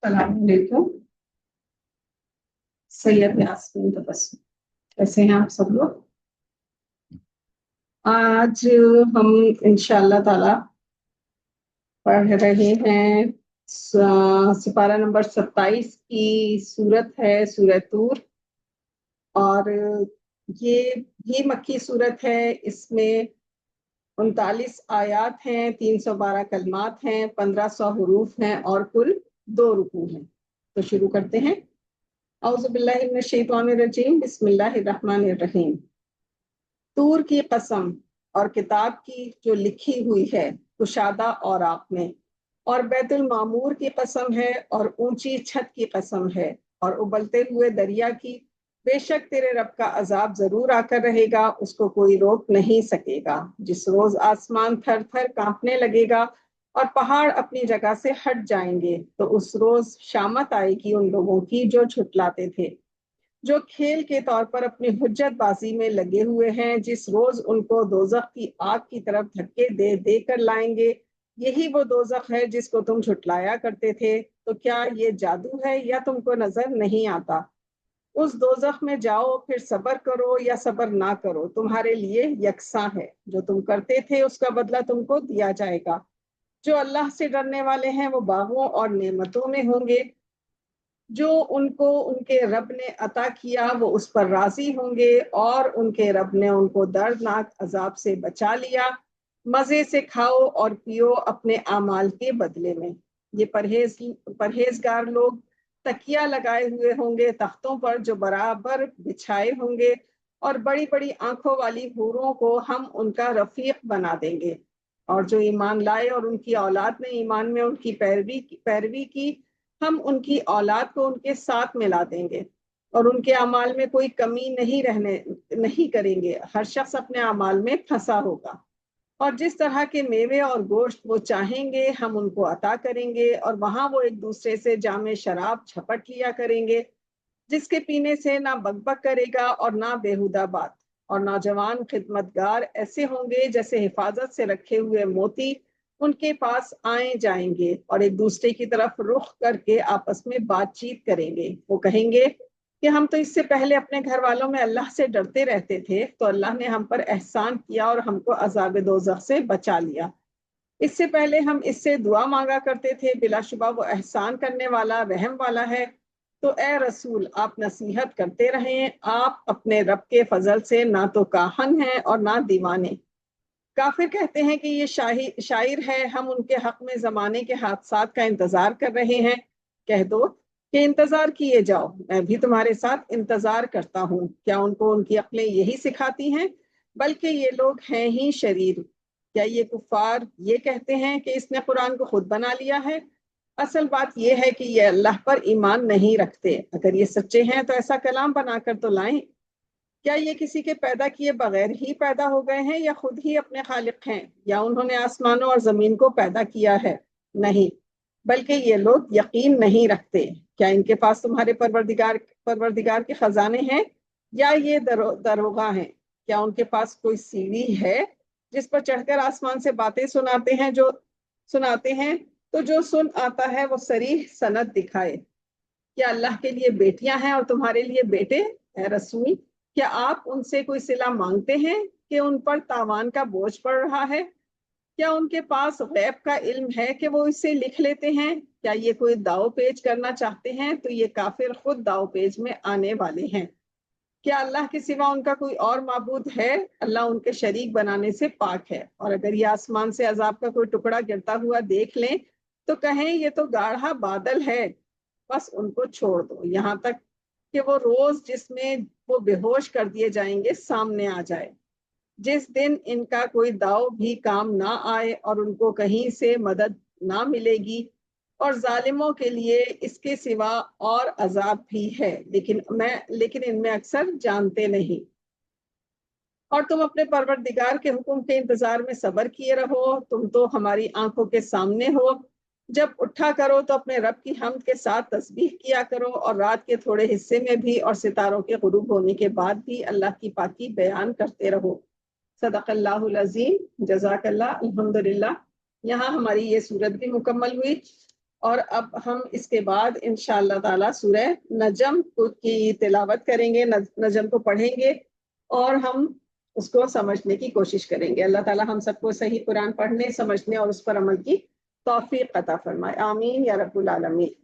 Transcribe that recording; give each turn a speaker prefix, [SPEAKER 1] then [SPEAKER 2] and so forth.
[SPEAKER 1] السلام علیکم سید یاسمین تبسم، کیسے ہیں آپ سب لوگ؟ آج ہم انشاءاللہ تعالی پڑھ رہے ہیں سپارہ نمبر 27 کی سورت ہے سورہ طور، اور یہ بھی مکی سورت ہے۔ اس میں 39 آیات ہیں، 312 کلمات ہیں، 1500 حروف ہیں اور کل 2 رکوع ہیں۔ تو شروع کرتے ہیں۔ اعوذ باللہ من الشیطان الرجیم، بسم اللہ الرحمن الرحیم۔ طور کی قسم اور کتاب کی جو لکھی ہوئی ہے کشادہ اور آپ میں، اور بیت المعمور کی قسم ہے اور اونچی چھت کی قسم ہے، اور ابلتے ہوئے دریا کی، بے شک تیرے رب کا عذاب ضرور آ کر رہے گا، اس کو کوئی روک نہیں سکے گا۔ جس روز آسمان تھر تھر کانپنے لگے گا اور پہاڑ اپنی جگہ سے ہٹ جائیں گے، تو اس روز شامت آئے گی ان لوگوں کی جو جھٹلاتے تھے، جو کھیل کے طور پر اپنی حجت بازی میں لگے ہوئے ہیں۔ جس روز ان کو دوزخ کی آگ کی طرف دھکے دے دے کر لائیں گے، یہی وہ دوزخ ہے جس کو تم جھٹلایا کرتے تھے، تو کیا یہ جادو ہے یا تم کو نظر نہیں آتا؟ اس دوزخ میں جاؤ، پھر صبر کرو یا صبر نہ کرو، تمہارے لیے یکساں ہے، جو تم کرتے تھے اس کا بدلہ تم کو دیا جائے گا۔ جو اللہ سے ڈرنے والے ہیں وہ باغوں اور نعمتوں میں ہوں گے، جو ان کو ان کے رب نے عطا کیا وہ اس پر راضی ہوں گے، اور ان کے رب نے ان کو دردناک عذاب سے بچا لیا۔ مزے سے کھاؤ اور پیو اپنے اعمال کے بدلے میں۔ یہ پرہیزگار لوگ تکیہ لگائے ہوئے ہوں گے تختوں پر جو برابر بچھائے ہوں گے، اور بڑی بڑی آنکھوں والی حوروں کو ہم ان کا رفیق بنا دیں گے۔ اور جو ایمان لائے اور ان کی اولاد نے ایمان میں ان کی پیروی کی، ہم ان کی اولاد کو ان کے ساتھ ملا دیں گے، اور ان کے اعمال میں کوئی کمی نہیں کریں گے۔ ہر شخص اپنے اعمال میں پھنسا ہوگا، اور جس طرح کے میوے اور گوشت وہ چاہیں گے ہم ان کو عطا کریں گے، اور وہاں وہ ایک دوسرے سے جام شراب جھپٹ لیا کریں گے، جس کے پینے سے نہ بک کرے گا اور نہ بیہودہ بات۔ اور نوجوان خدمتگار ایسے ہوں گے جیسے حفاظت سے رکھے ہوئے موتی، ان کے پاس آئے جائیں گے اور ایک دوسرے کی طرف رخ کر کے آپس میں بات چیت کریں گے۔ وہ کہیں گے کہ ہم تو اس سے پہلے اپنے گھر والوں میں اللہ سے ڈرتے رہتے تھے، تو اللہ نے ہم پر احسان کیا اور ہم کو عذاب دوزخ سے بچا لیا۔ اس سے پہلے ہم اس سے دعا مانگا کرتے تھے، بلا شبہ وہ احسان کرنے والا رحم والا ہے۔ تو اے رسول، آپ نصیحت کرتے رہیں، آپ اپنے رب کے فضل سے نہ تو کاہن ہیں اور نہ دیوانے۔ کافر کہتے ہیں کہ یہ شاعر ہے، ہم ان کے حق میں زمانے کے حادثات کا انتظار کر رہے ہیں۔ کہہ دو کہ انتظار کیے جاؤ، میں بھی تمہارے ساتھ انتظار کرتا ہوں۔ کیا ان کو ان کی عقلیں یہی سکھاتی ہیں؟ بلکہ یہ لوگ ہیں ہی شریر۔ کیا یہ کفار یہ کہتے ہیں کہ اس نے قرآن کو خود بنا لیا ہے؟ اصل بات یہ ہے کہ یہ اللہ پر ایمان نہیں رکھتے۔ اگر یہ سچے ہیں تو ایسا کلام بنا کر تو لائیں۔ کیا یہ کسی کے پیدا کیے بغیر ہی پیدا ہو گئے ہیں، یا خود ہی اپنے خالق ہیں، یا انہوں نے آسمانوں اور زمین کو پیدا کیا ہے؟ نہیں، بلکہ یہ لوگ یقین نہیں رکھتے۔ کیا ان کے پاس تمہارے پروردگار کے خزانے ہیں، یا یہ دروغہ ہیں؟ کیا ان کے پاس کوئی سیڑھی ہے جس پر چڑھ کر آسمان سے باتیں سناتے ہیں؟ تو جو سن آتا ہے وہ صریح سند دکھائے۔ کیا اللہ کے لیے بیٹیاں ہیں اور تمہارے لیے بیٹے؟ اے رسول، کیا آپ ان سے کوئی صلہ مانگتے ہیں کہ ان پر تاوان کا بوجھ پڑ رہا ہے؟ کیا ان کے پاس غیب کا علم ہے کہ وہ اسے لکھ لیتے ہیں؟ کیا یہ کوئی داؤ پیچ کرنا چاہتے ہیں تو یہ کافر خود داؤ پیچ میں آنے والے ہیں۔ کیا اللہ کے سوا ان کا کوئی اور معبود ہے؟ اللہ ان کے شریک بنانے سے پاک ہے۔ اور اگر یہ آسمان سے عذاب کا کوئی ٹکڑا گرتا ہوا دیکھ لیں تو کہیں یہ تو گاڑھا بادل ہے، بس ان کو چھوڑ دو یہاں تک کہ وہ روز جس میں وہ بے ہوش کر دیے جائیں گے سامنے آ جائے، جس دن ان کا کوئی داؤ بھی کام نہ آئے اور ان کو کہیں سے مدد نہ ملے گی۔ اور ظالموں کے لیے اس کے سوا اور عذاب بھی ہے، لیکن ان میں اکثر جانتے نہیں۔ اور تم اپنے پروردگار کے حکم کے انتظار میں صبر کیے رہو، تم تو ہماری آنکھوں کے سامنے ہو۔ جب اٹھا کرو تو اپنے رب کی حمد کے ساتھ تسبیح کیا کرو، اور رات کے تھوڑے حصے میں بھی اور ستاروں کے غروب ہونے کے بعد بھی اللہ کی پاکی بیان کرتے رہو۔ صدق اللہ العظیم، جزاک اللہ۔ الحمدللہ، یہاں ہماری یہ سورت بھی مکمل ہوئی۔ اور اب ہم اس کے بعد انشاءاللہ تعالی سورہ نجم کی تلاوت کریں گے، نجم کو پڑھیں گے اور ہم اس کو سمجھنے کی کوشش کریں گے۔ اللہ تعالی ہم سب کو صحیح قرآن پڑھنے، سمجھنے اور اس پر عمل کی توفیق عطا فرمائے، آمین یا رب العالمین۔